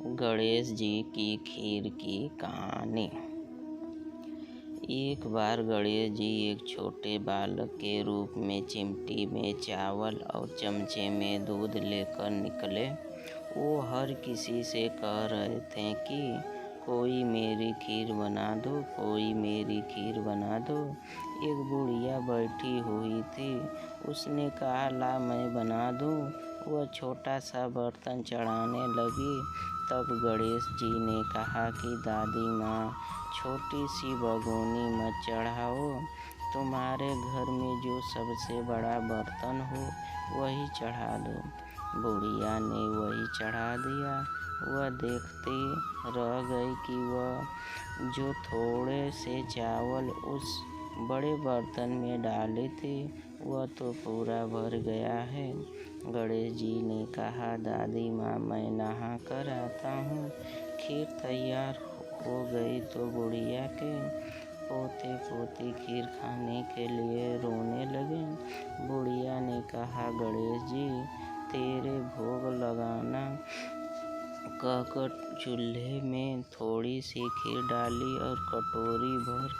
गणेश जी की खीर की कहानी। एक बार गणेश जी एक छोटे बालक के रूप में चिमटी में चावल और चमचे में दूध लेकर निकले। वो हर किसी से कह रहे थे कि कोई मेरी खीर बना दो, कोई मेरी खीर बना दो। एक बुढ़िया बैठी हुई थी, उसने कहा ला मैं बना दूं। वह छोटा सा बर्तन चढ़ाने लगी। तब गणेश जी ने कहा कि दादी माँ, छोटी सी भगोनी मत चढ़ाओ, तुम्हारे घर में जो सबसे बड़ा बर्तन हो वही चढ़ा दो। बुढ़िया ने वही चढ़ा दिया। वह देखती रह गई कि वह जो थोड़े से चावल उस बड़े बर्तन में डाले थे वह तो पूरा भर गया है। गणेश जी ने कहा दादी माँ, मैं नहा कर आता हूँ। खीर तैयार हो गई तो बुढ़िया के पोते पोती खीर खाने के लिए रोने लगे। बुढ़िया ने कहा भोलेनाथ जी तेरे भोग लगाना कहकर चूल्हे में थोड़ी सी खीर डाली और कटोरी भर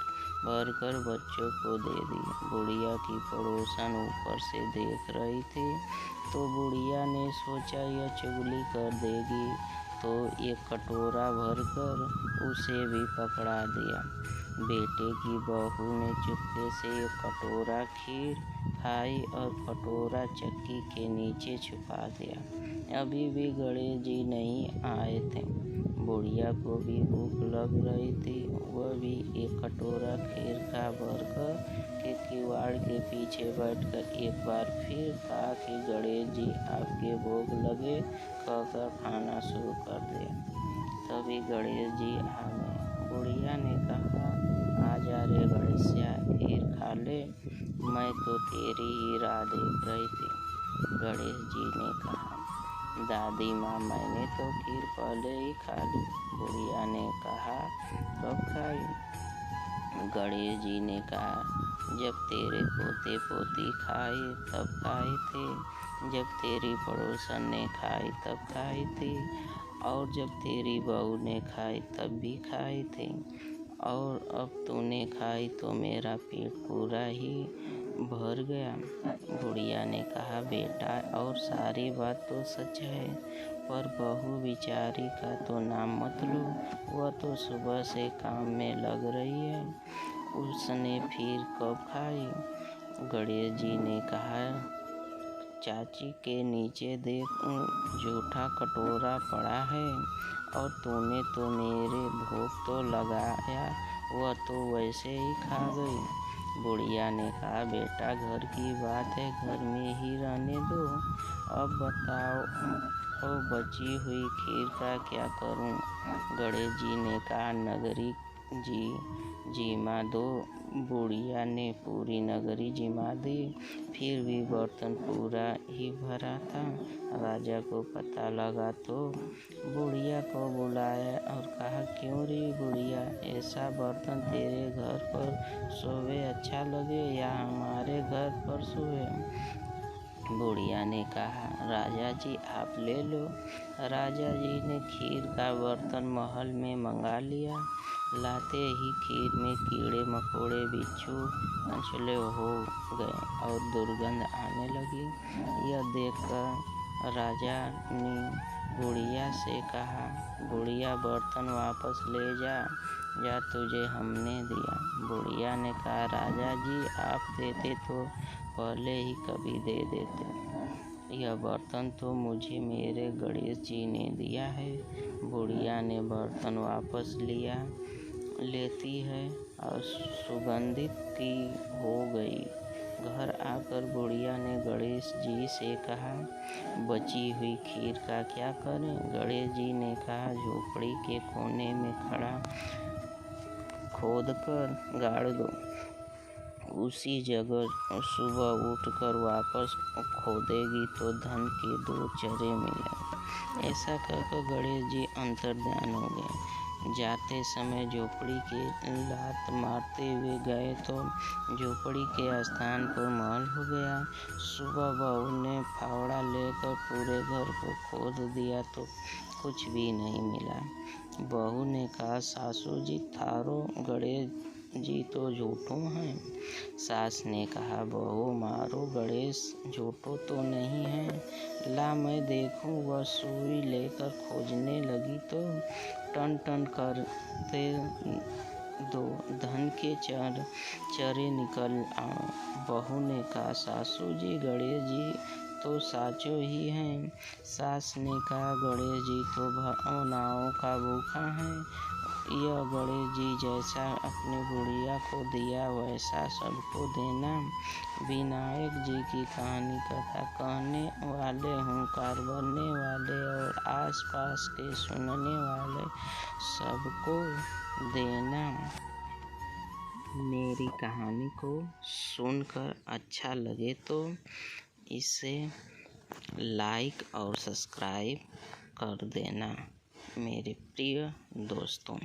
कर बच्चों को दे दी। बुढ़िया की पड़ोसन ऊपर से देख रही थी तो बुढ़िया ने सोचा यह चुगली कर देगी, तो एक कटोरा भरकर उसे भी पकड़ा दिया। बेटे की बहू ने चुपके से एक कटोरा खीर खाई और कटोरा चक्की के नीचे छुपा दिया। अभी भी गणेश जी नहीं आए थे। बुढ़िया को भी भूख लग रही थी। वह भी एक कटोरा खीर खा भरकर के किवाड़ के पीछे बैठकर एक बार फिर कहा कि गणेश जी आपके भोग लगे कहकर खाना शुरू कर दिया। तभी गणेश जी आ गए। बुढ़िया ने कहा आजा रे गणेशिया, खीर खा ले, मैं तो तेरी ही राह देख रही थी। गणेश जी ने कहा दादी माँ, मैंने तो खीर पहले ही खा ली। बुढ़िया ने कहा कब खाई? गणेश जी ने कहा जब तेरे पोते पोती खाए तब खाए थे, जब तेरी पड़ोसन ने खाई तब खाई थी, और जब तेरी बहू ने खाई तब भी खाई थी, और अब तूने खाई तो मेरा पेट पूरा ही भर गया। बुढ़िया ने कहा बेटा, और सारी बात तो सच है, पर बहू बिचारी का तो नाम मत लो। वह तो सुबह से काम में लग रही है, उसने फिर कब खाई? गणेश जी ने कहा चाची के नीचे देख, जूठा कटोरा पड़ा है, और तूने तो मेरे भोग तो लगाया, वह तो वैसे ही खा गई। बुढ़िया ने कहा बेटा, घर की बात है, घर में ही रहने दो। अब बताओ बची हुई खीर का क्या करूं? गणेश जी ने कहा नगरी जिमा दो। बुढ़िया ने पूरी नगरी जिमा दी, फिर भी बर्तन पूरा ही भरा था। राजा को पता लगा तो बुढ़िया को बुलाया और कहा क्यों रे बुढ़िया, ऐसा बर्तन तेरे घर पर सोवे अच्छा लगे या हमारे घर पर सोवे? बुढ़िया ने कहा राजा जी आप ले लो। राजा जी ने खीर का बर्तन महल में मंगा लिया। लाते ही खीर में कीड़े मकोड़े बिच्छू अंचले हो गए और दुर्गंध आने लगी। यह देखकर राजा ने बुढ़िया से कहा बुढ़िया बर्तन वापस ले जा तुझे हमने दिया। बुढ़िया ने कहा राजा जी आप देते तो पहले ही कभी दे देते, यह बर्तन तो मुझे मेरे गणेश जी ने दिया है। बुढ़िया ने बर्तन वापस लेती है और सुगंधित की हो गई। घर आकर बुढ़िया ने गणेश जी से कहा बची हुई खीर का क्या करें? गणेश जी ने कहा झोपड़ी के कोने में खड़ा खोद कर गाड़ दो, उसी जगह सुबह उठकर वापस खोदेगी तो धन के 2 चरे मिलेंगे। ऐसा कहकर गणेश जी अंतर्ध्यान हो गए। जाते समय झोपड़ी की लात मारते हुए गए तो झोपड़ी के स्थान पर महल हो गया। सुबह बहू ने फावड़ा लेकर पूरे घर को खोद दिया तो कुछ भी नहीं मिला। बहू ने कहा, सासू जी थारो गणेश जी तो झूठो हैं। सास ने कहा, बहू मारो गणेश झूठो तो नहीं है। ला मैं देखूं। वह सुई लेकर खोजने लगी तो टन टन करते दो धन के चरे निकल आए। बहू ने कहा, सासू जी गणेश जी तो साचो ही हैं। सास ने कहा, गणेश जी तो भावनाओं का भूखा है। यह गणेश जी जैसा अपनी गुड़िया को दिया वैसा सबको देना। विनायक जी की कहानी कथा कहने वाले, हुंकार भरने वाले और आस पास के सुनने वाले सबको देना। मेरी कहानी को सुनकर अच्छा लगे तो इसे लाइक और सब्सक्राइब कर देना मेरे प्रिय दोस्तों।